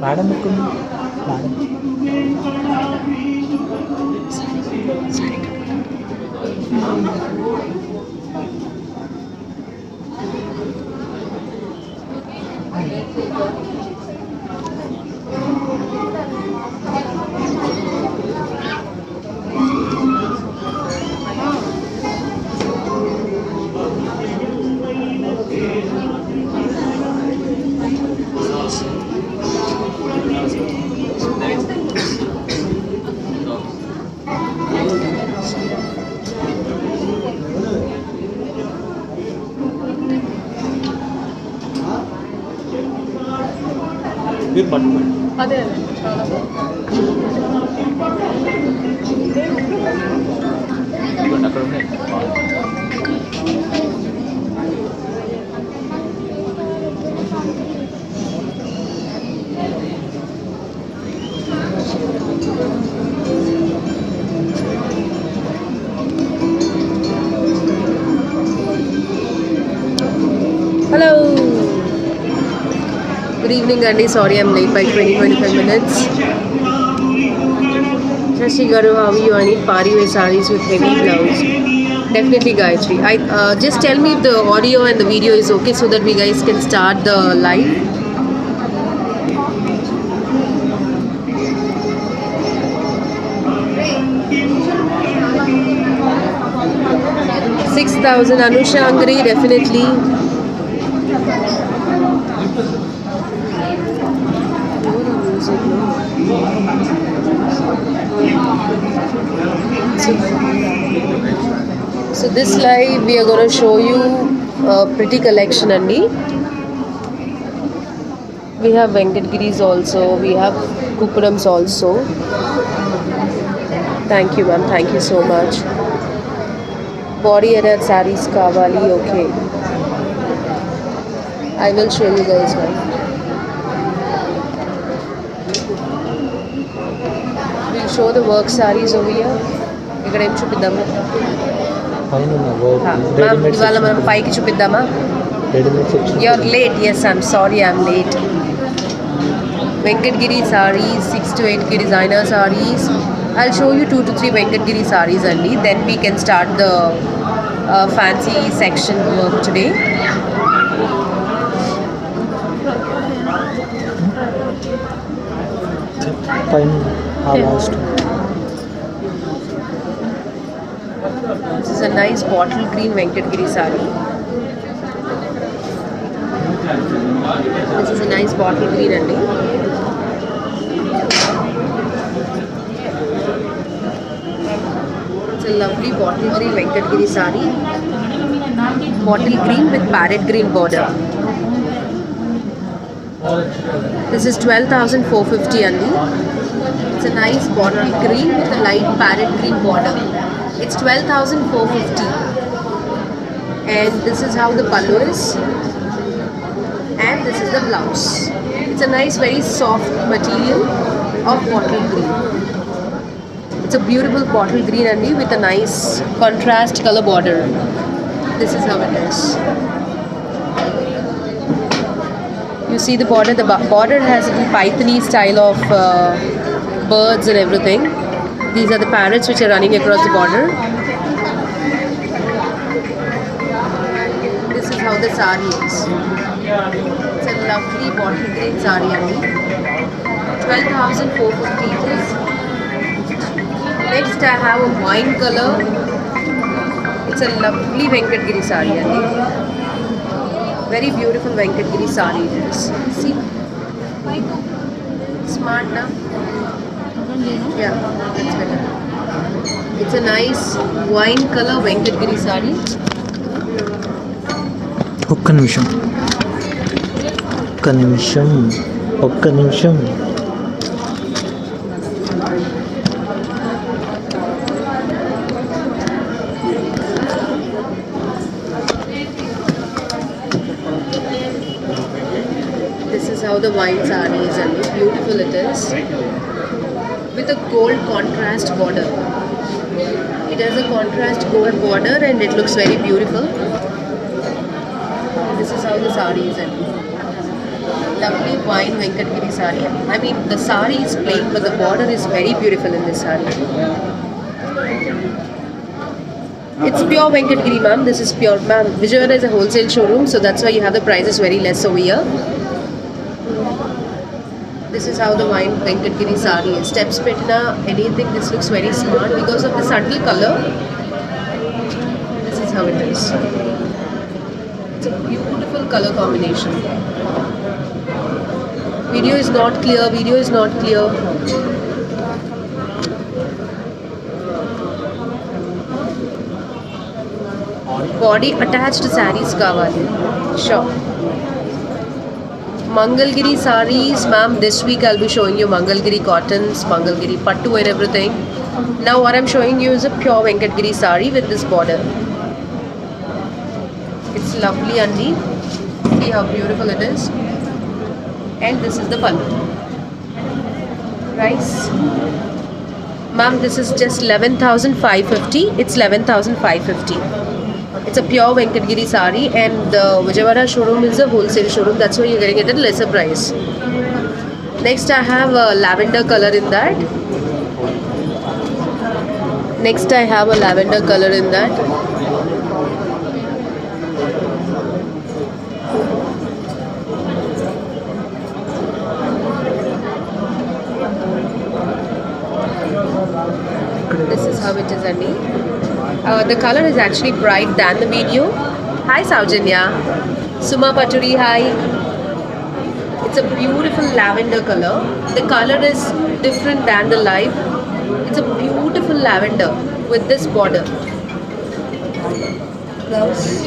Madam, madam. మీరు పట్టుకోండి. అదే చాలా అక్కడ ఉన్నాయి. Hello. Good evening, Andy. Sorry I'm late by 20-25 minutes. Shashi Garu, how are you? I need party wear sarees with heavy blouse. Definitely, Gayatri. Just tell me if the audio and the video is okay so that we guys can start the live. $6,000 Anusha Angri, definitely. So this live we are going to show you a pretty collection, Andy. We have Venkatgiris also, we have Kupurams also. Thank you, ma'am. Thank you so much. Body edit sarees kavali, okay. I will show you guys one. We'll show the work sarees over here. ఇక్కడ ఏం చూపిద్దాము? Ma'am ఇవాళ మనం పైకి చూపిద్దామా? You're late. Yes, I'm sorry, I'm late. Venkatgiri sarees, 6 to 8 designer sarees. I'll show you 2 to 3 Venkatgiri sarees only. Then we can start the fancy section work today. This is a nice bottle green Venkatgiri saree. This is a nice bottle green, Andy. It's a lovely bottle green Venkatgiri saree. bottle green with parrot green border. This is 12,450 only. It's a nice bottle green with a light parrot green border. It's 12,450. And this is how the pallu is. And this is the blouse. It's a nice, very soft material of bottle green. It's a beautiful bottle green only with a nice contrast color border. This is how it is. You see the border. The border has a pythony style of birds and everything. These are the parrots which are running across the border. This is how the sari is. It's a lovely bottle green sari only. 12,450 it is. Next I have a wine color. It's a lovely Venkatgiri sari only. Very beautiful Venkatgiri sari it is. See? Smart now? Yeah, that's better. It's a nice wine color Venkatgiri sari. ఒక్క నిమిషం This is how the wine sari is and beautiful it is. With a gold contrast border. It has a contrast gold border and it looks very beautiful. This is how the sari is and lovely wine Venkatgiri sari. I mean the sari is plain but the border is very beautiful in this sari. It's pure Venkatgiri ma'am. This is pure ma'am. Vijayawada is a wholesale showroom so that's why you have the prices very less over here. This is how the wine Venkatgiri sari is. Steps petna anything. This looks very smart because of the subtle color. This is how it is. It's a beautiful color combination. Video is not clear. Body attached sarees kavali. Sure. Mangalgiri sarees, ma'am. This week I'll be showing you Mangalgiri cottons, Mangalgiri pattu and everything. Now what I'm showing you is a pure Venkatgiri sari with this border. It's lovely Andi. See how beautiful it is. And this is the pallu. Price. Ma'am, this is just 11,550. It's 11,550. It's a pure Venkatgiri sari and the Vijayawada showroom is a wholesale showroom. That's why you're getting it at a lesser price. Next I have a lavender color in that. This is how it is, Andy. The color is actually bright than the video. Hi Saujanya. Suma Paturi, hi. It's a beautiful lavender color. The color is different than the live. It's a beautiful lavender with this border. Blouse.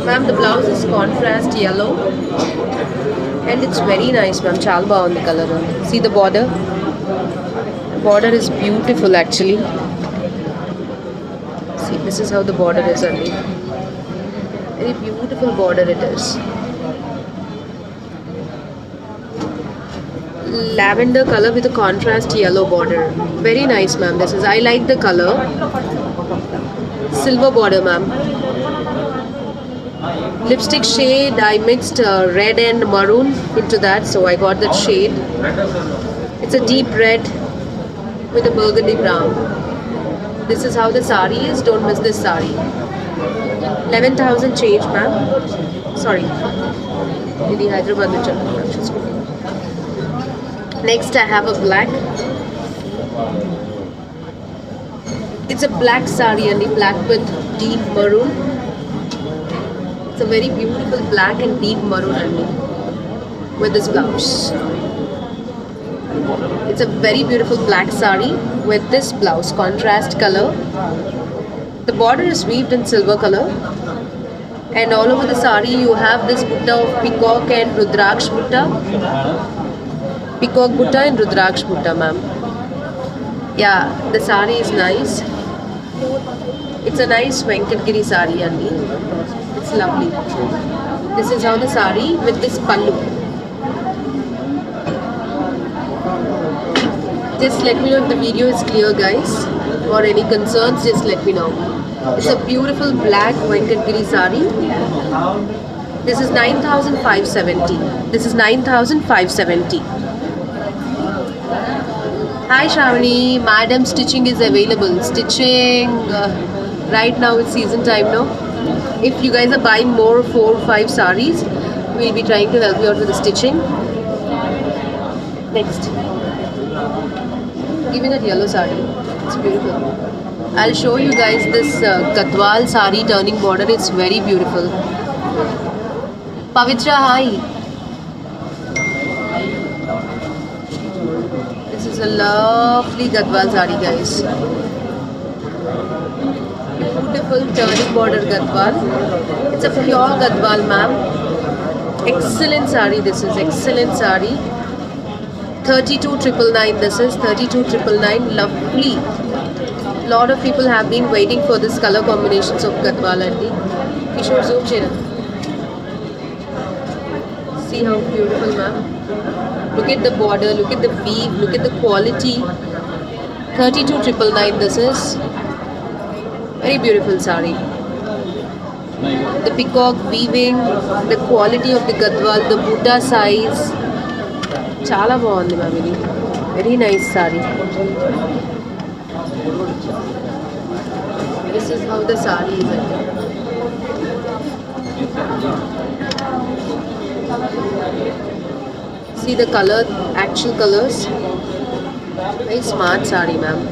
Ma'am, the blouse is contrast yellow. And it's very nice, ma'am. Chalba on the color. See the border? Border is beautiful actually. See, this is how the border is only. Very beautiful border it is. Lavender color with a contrast yellow border. Very nice, ma'am. This is, I like the color. Silver border, ma'am. Lipstick shade, I mixed red and maroon into that, so I got that shade. It's a deep red with a burgundy brown. This is how the sari is. Don't miss this sari. 11,000 change, ma'am. Sorry. In the Hyderabad. Next I have a black. It's a black sari and black with deep maroon. It's a very beautiful black and deep maroon only with this blouse. It's a very beautiful black sari with this blouse, contrast color. The border is weaved in silver color, and all over the sari you have this butta of peacock and rudraksh butta. Peacock butta and rudraksh butta, ma'am. Yeah, the sari is nice. It's a nice Venkatgiri sari, Andy. It's lovely. This is how the sari with this pallu. Just let me know if the video is clear, guys, or any concerns, just let me know. It's a beautiful black Venkatgiri sari. This is 9,570. This is 9,570. Hi Shravani, Madam Stitching is available. Stitching, right now it's season time, no? If you guys are buying more 4 or 5 saris, we'll be trying to help you out with the stitching. Next. Give me that yellow sari. It's beautiful. I'll show you guys this Gadwal sari turning border. It's very beautiful. Pavitra, hi. This is a lovely Gadwal sari, guys. Beautiful turning border Gadwal. It's a pure Gadwal, ma'am. Excellent sari. This is excellent sari. 32,999. This is 32,999. Lovely. Lot of people have been waiting for this color combinations of Gadwal, Andy. Kishore, zoom chena. See how beautiful, ma'am. Look at the border, look at the weave, look at the quality. 32,999. This is very beautiful sari. The peacock weaving, the quality of the Gadwal, the butta size. Chala bagundi, ma'am, idi. Very nice sari. This is how the sari is. See the color, actual colors. Very smart sari, ma'am.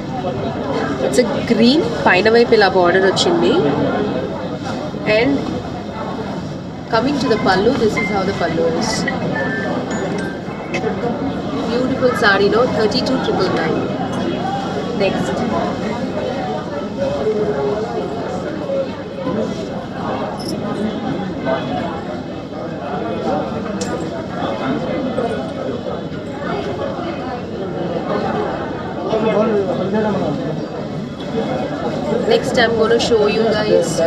It's a green paina vaipila border ochindi. And coming to the pallu, this is how the pallu is. Beautiful sari, no? 32,999. Next. Next, I'm going to show you guys.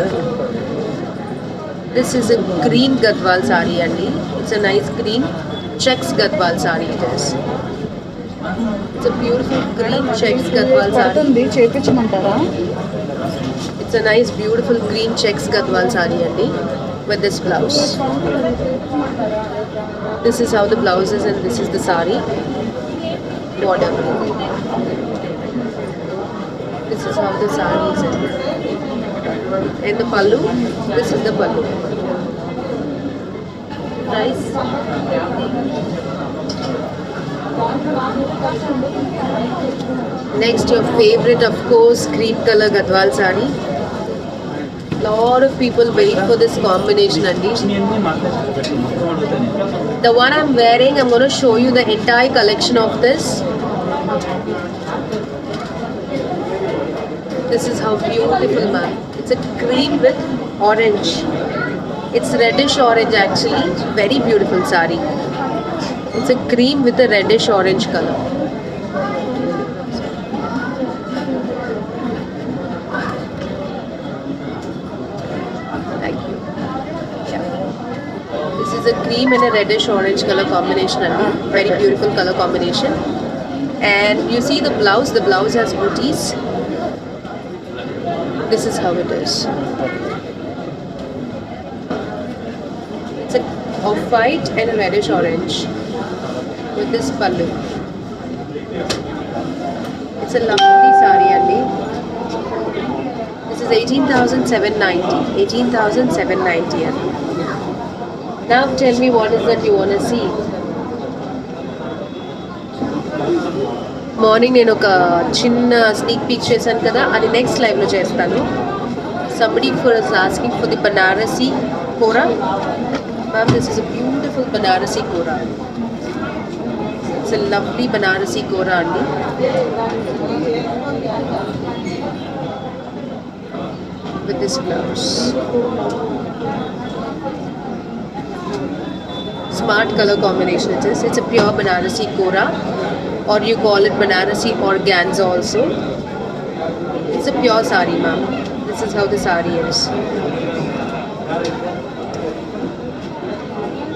This is a green Gadwal sari, Andy. It's a nice green checks Gadwal sari. It is. It's a beautiful green checks Gadwal sari. It's a nice, beautiful green checks Gadwal sari, Andy, with this blouse. This is how the blouse is, and this is the sari border. This is how the sari is. And the pallu, this is the pallu. Nice. Next, your favorite, of course, cream color Gadwal sari. Lot of people wait for this combination, Andy. The one I'm wearing, I'm going to show you the entire collection of this. This is how beautiful, ma'am. It's a cream with orange. It's reddish orange actually. Very beautiful sari. It's a cream with a reddish orange color. Thank you. Yeah. This is a cream and a reddish orange color combination. Very beautiful color combination. And you see the blouse. The blouse has booties. This is how it is. It's a off-white and a reddish orange with this pallu. It's a lovely sari, Andy. This is 18,790. 18,790. Now tell me what is that you want to see. Morning నేను ఒక చిన్న sneak peek చేశాను కదా, అది next లైవ్లో చేస్తాను. Somebody was asking for the Banarasi Kora. Ma'am, this is a beautiful Banarasi Kora. It's a lovely Banarasi Kora, Andy. with this blouse. Smart color combination it is. It's a pure Banarasi Kora, or you call it Banarasi organza also. It's a pure sari, ma'am. This is how the sari is.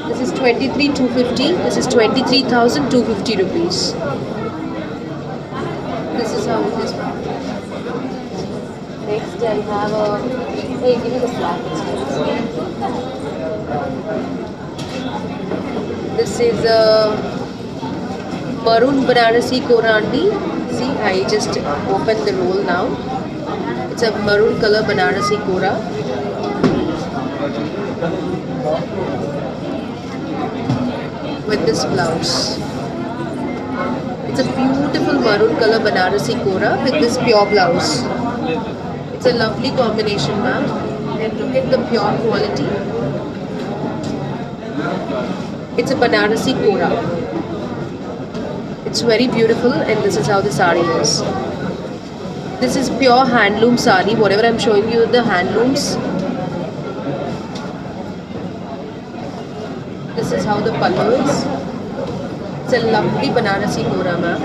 This is 23,250. This is 23,250 rupees. This is how it is, ma'am. Next I have a... Hey, give me the flag. This is a maroon Banarasi Korandi. See, I just opened the roll now. It's a maroon color Banarasi Kora. With this blouse. It's a beautiful maroon color Banarasi Kora with this pure blouse. It's a lovely combination, ma'am. And look at the pure quality. It's a Banarasi Kora. It's very beautiful, and this is how the sari is. This is pure handloom sari. Whatever I'm showing you, the handlooms. This is how the pallu is. It's a lovely Banarasi Kora, ma'am.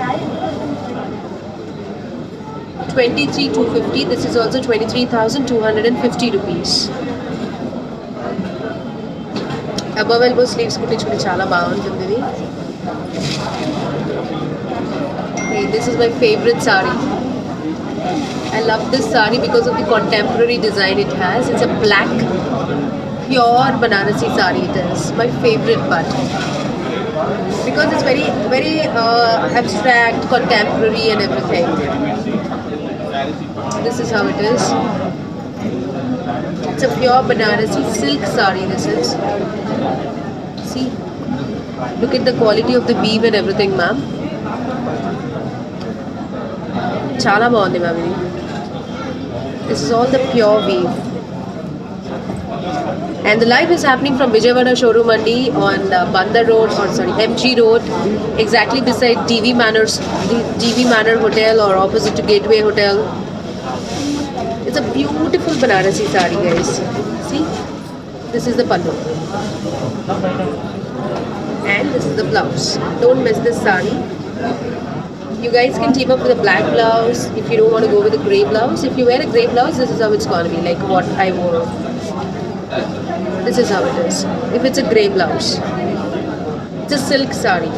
23,250. This is also 23,250 rupees. Above elbow sleeves కుట్టించుకుంటే చాలా బాగుంటుంది ఇది. Hey, this is my favorite sari. I love this sari because of the contemporary design it has. It's a black pure Banarasi sari. It is my favorite part because it's very very abstract, contemporary and everything. This is how it is. It's a pure Banarasi silk sari. This is. See, look at the quality of the weave and everything, ma'am. Chala bagundi, ma'am. This is all the pure weave. And the live is happening from Vijayawada Showroom Andi on Bandar Road, or sorry, MG Road, exactly beside TV Manor Hotel, or opposite to Gateway Hotel. It's a beautiful Banarasi sari, guys. See, this is the pallu. And this is the blouse. Don't miss this sari. You guys can team up with a black blouse if you don't want to go with a grey blouse. If you wear a grey blouse, this is how it's going to be, like what I wore. This is how it is. If it's a grey blouse, it's a silk sari.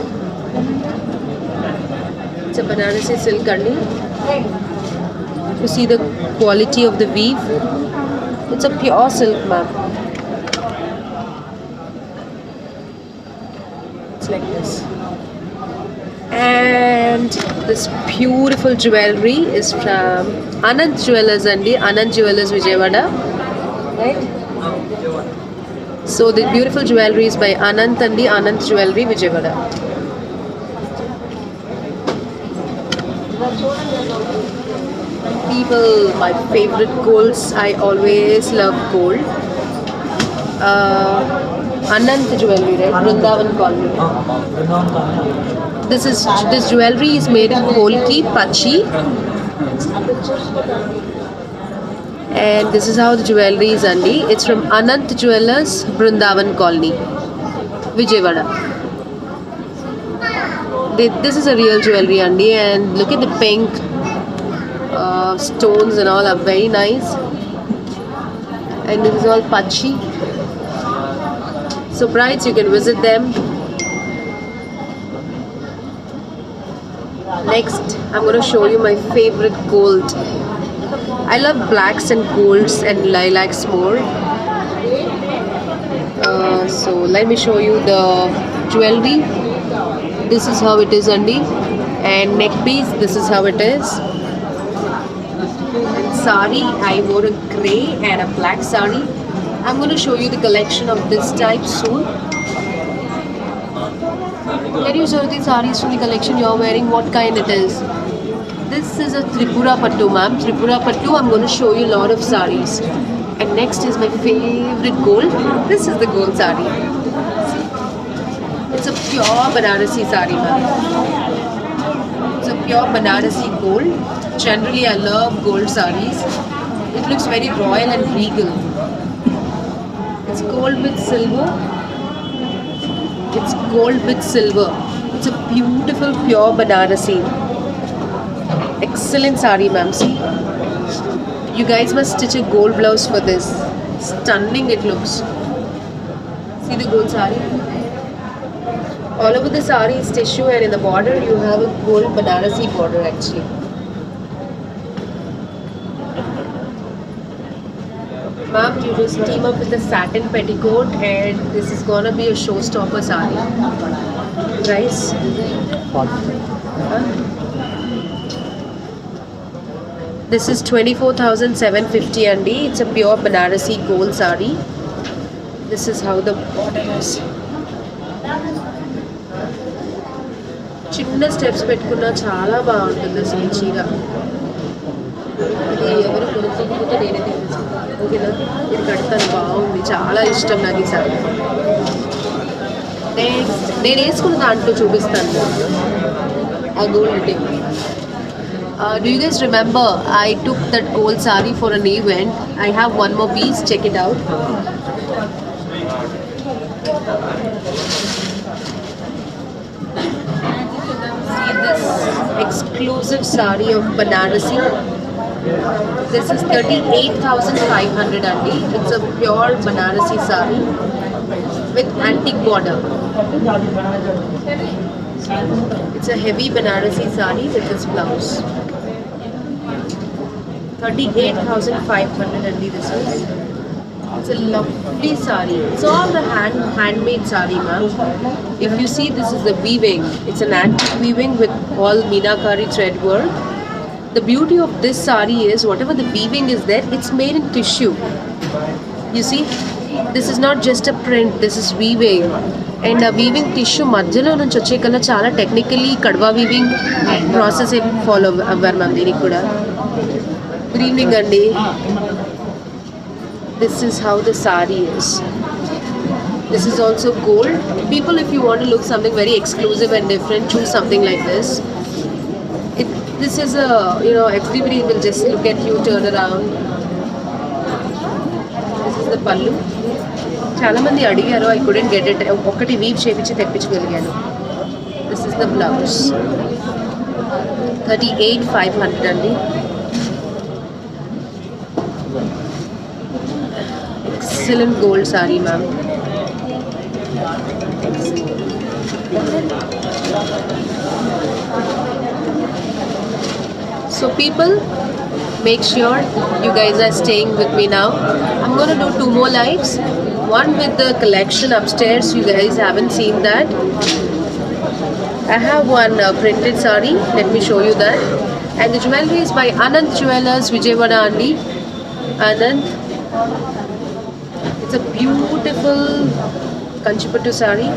It's a Banarasi silk curly. You see the quality of the weave. It's a pure silk, ma'am. It's like this. And this beautiful jewelry is from Anand Jewellers andi. Anand Jewellers Vijayawada. Right? So the beautiful jewelry is by Anand andi. Anand Jewelry Vijayawada. People, my favorite golds. I always love gold. Anand Jewelry, right? Vrindavan Colony. This jewelry is made in Kolki, Pachi, and this is how the jewelry is, andi. It's from Anant Jewellers, Vrindavan Colony, Vijayawada. This is a real jewelry, andi, and look at the pink stones and all are very nice. And this is all Pachi. So brides, you can visit them. Next, I'm going to show you my favorite gold. I love blacks and golds and lilacs more. So let me show you the jewelry. This is how it is, andi. And neck piece, this is how it is. And sari, I wore a grey and a black sari. I'm going to show you the collection of this type soon. Can you show the saris from the collection you're wearing? What kind it is? This is a Tripura Pattu, ma'am. Tripura Pattu, I'm going to show you a lot of saris. And next is my favorite gold. This is the gold sari. It's a pure Banarasi sari, ma'am. It's a pure Banarasi gold. Generally, I love gold saris. It looks very royal and regal. It's gold with silver. It's gold with silver. It's a beautiful pure Banarasi. Excellent sari, ma'am. See, you guys must stitch a gold blouse for this. Stunning it looks. See the gold sari. All over the sari is tissue, and in the border you have a gold Banarasi border actually. Ma'am, you just team up with the satin petticoat, and this is gonna be a showstopper sari. Guys, this is 24,750 andi. It's a pure Banarasi gold sari. This is how the border is. చిన్న steps పెట్టుకున్నా చాలా బాగుంటుంది అసలు చీర. ఇది ఎవరు కొనుక్కోకపోతే నేనైతే ఓకేనా, ఇది కడతాను, బాగుంది, చాలా ఇష్టం నాకు ఈ సారీ. నేను వేసుకున్న దాంట్లో చూపిస్తాను ఆ gold day. Do you guys remember I took that gold sari for an event? I have one more piece, check it out. See this exclusive sari of Banarasi. This is 38,500 andi. It's a pure Banarasi sari with antique border. It's a heavy Banarasi sari with this blouse. 38,500 andi this is. It's a lovely sari. It's all the handmade sari, ma'am. If you see, this is the weaving. It's an antique weaving with all meenakari thread work. The beauty of this sari is whatever the weaving is there, it's made in tissue. You see, this is not just a print, this is weaving. And a weaving tissue మధ్యలో నుంచి వచ్చే కన్నా చాలా technically కడవా weaving process follow Avvaru ma'am దీనికి కూడా. Good evening అండి. This is how the sari is. This is also gold. People, if you want to look something very exclusive and different, choose something like this. This is a, you know, everybody will just look at you, turn around. This is the pallu. చాలా మంది అడిగారు, I couldn't get it. ఒకటి weave చేపించి తెప్పించగలిగాను. This is the blouse. 38,500 అండి. Excellent gold sari, ma'am. So people, make sure you guys are staying with me now. I'm going to do 2 more lives. One with the collection upstairs. You guys haven't seen that. I have one printed sari. Let me show you that. And the jewelry is by Anand Jewelers, Vijayawada andi. Anand. It's a beautiful Kanchipattu sari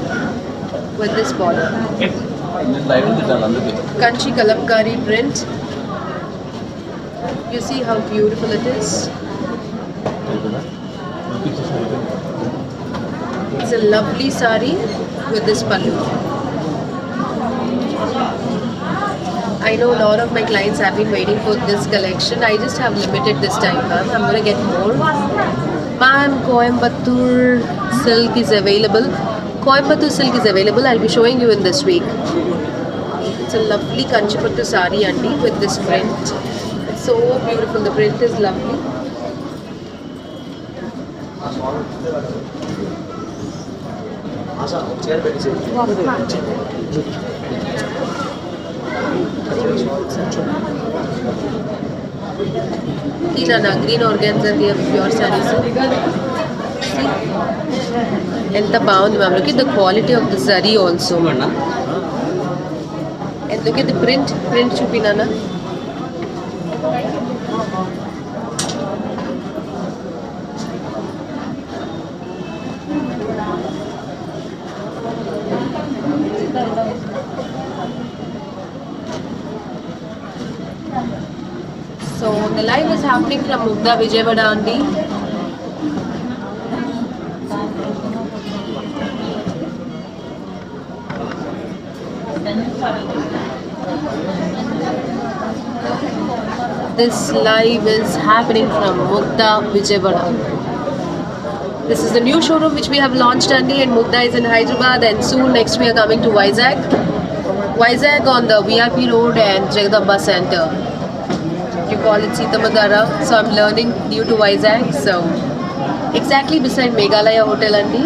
with this border. Kanchi Kalamkari print. You see how beautiful it is. It's a lovely sari with this pallu. I know a lot of my clients have been waiting for this collection. I just have limited this time, ma'am. I'm going to get more. Ma'am, Coimbatore silk is available. Coimbatore silk is available. I'll be showing you in this week. It's a lovely Kanchipattu sari andi with this print. It's so beautiful. The print is lovely. Green organza pure sarees. ఎంత బాగుంది ma'am. Look at the quality of the zari also. And look at the print చూపినానా. So the live is happening from Mugda, Vijayawada andi. This live is happening from Mugda, Vijayawada. This is the new showroom which we have launched, Andy, and Mugda is in Hyderabad, and soon next we are coming to Vizag. Vizag on the VIP Road and Jagadamba Center. You call it Sitamadara, so I'm learning new to Vizag. So exactly beside Meghalaya Hotel, Andy.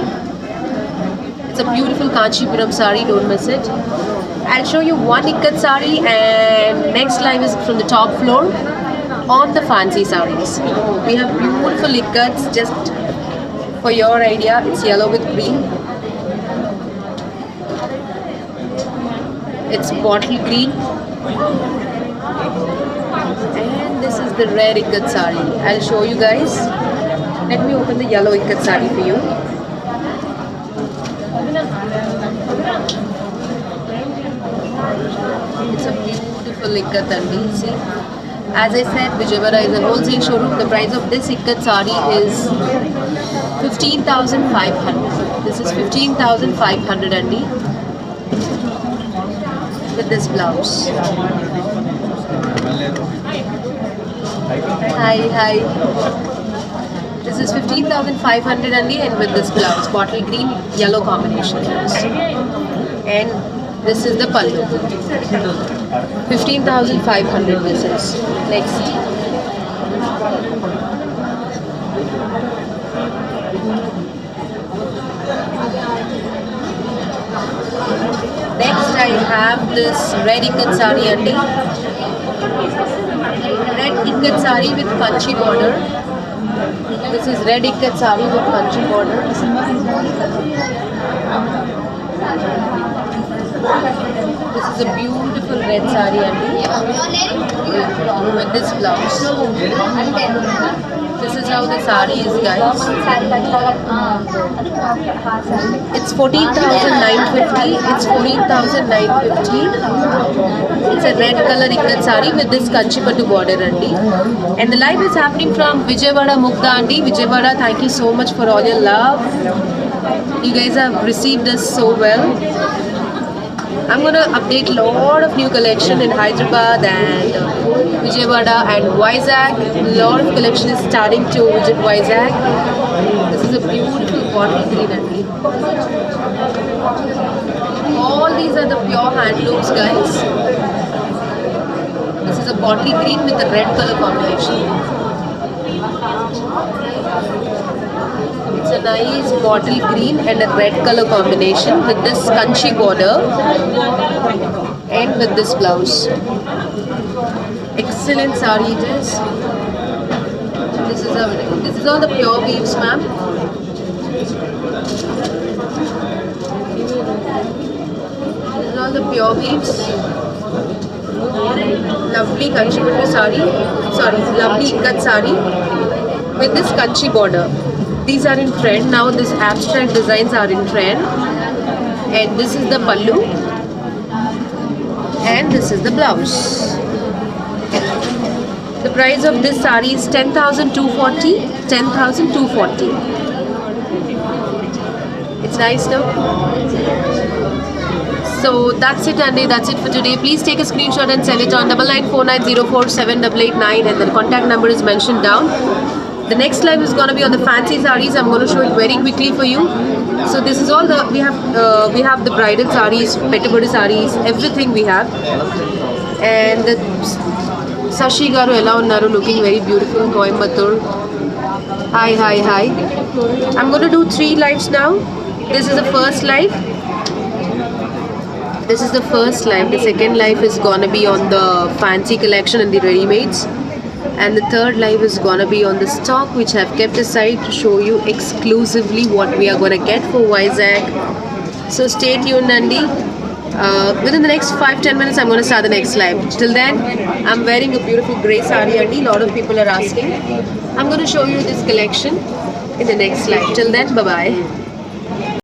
It's a beautiful Kanchipuram sari, don't miss it. I'll show you one Ikkat sari, and next live is from the top floor on the fancy saris. We have beautiful Ikkats, just for your idea, it's yellow with green. It's bottle green. And this is the red Ikkat sari. I'll show you guys. Let me open the yellow Ikkat sari for you. It's a beautiful Ikkat, Andy. See? As I said, Vijayawada is a wholesale showroom. The price of this Ikkat sari is 15,500. This is 15,500, Andy. With this blouse. Hi. This is 15,500, Andy, and with this blouse, bottle green, yellow combination. And this is the pallu. 15,500 this is. Next. Next I have this red Ikkat sari, Andy. Red Ikkat sari with Kanchi border. This is red Ikkat sari with Kanchi border. This is a beautiful red sari, Andy, with this blouse. This is how the sari is, guys. It's 14,950. It's 14,950. It's a red color Ikkat sari with this Kanchipattu border, Andy. And the live is happening from Vijayawada, Mugda, Andy. Vijayawada, thank you so much for all your love. You guys have received us so well. I'm going to update a lot of new collection in Hyderabad and Vijayawada and Vizag. A lot of collection is starting to visit Vizag. This is a beautiful bottle green, Andy. All these are the pure handlooms, guys. This is a bottle green with a red color combination. It's a nice bottle green and a red color combination with this Kanchi border and with this blouse. Excellent sari it is. This is all the pure weaves, ma'am. This is all the pure weaves. Lovely Kanchipattu sari. Lovely Ikkat sari with this Kanchi border. These are in trend now. These abstract designs are in trend, and this is the pallu, and this is the blouse. The price of this sari is 10,240. 10,240. It's nice now. So that's it, Andy. That's it for today. Please take a screenshot and send it on 9949047889, and the contact number is mentioned down. The next live is going to be on the fancy sarees. I'm going to show it very quickly for you. So this is all the we have the bridal sarees, pettibudi sarees, everything we have. And the Sashi garu ela unnaru, looking very beautiful, Coimbatore. Hi. I'm going to do 3 lives now. This is the first live. This is the first live. The second live is going to be on the fancy collection and the ready-mades. And the third live is gonna be on the stock which I've kept aside to show you exclusively what we are gonna get for Vizag. So stay tuned, Andy. Within the next 5-10 minutes I'm gonna start the next live. Till then, I'm wearing a beautiful grey sari, Andy. A lot of people are asking. I'm gonna show you this collection in the next live. Till then, bye bye.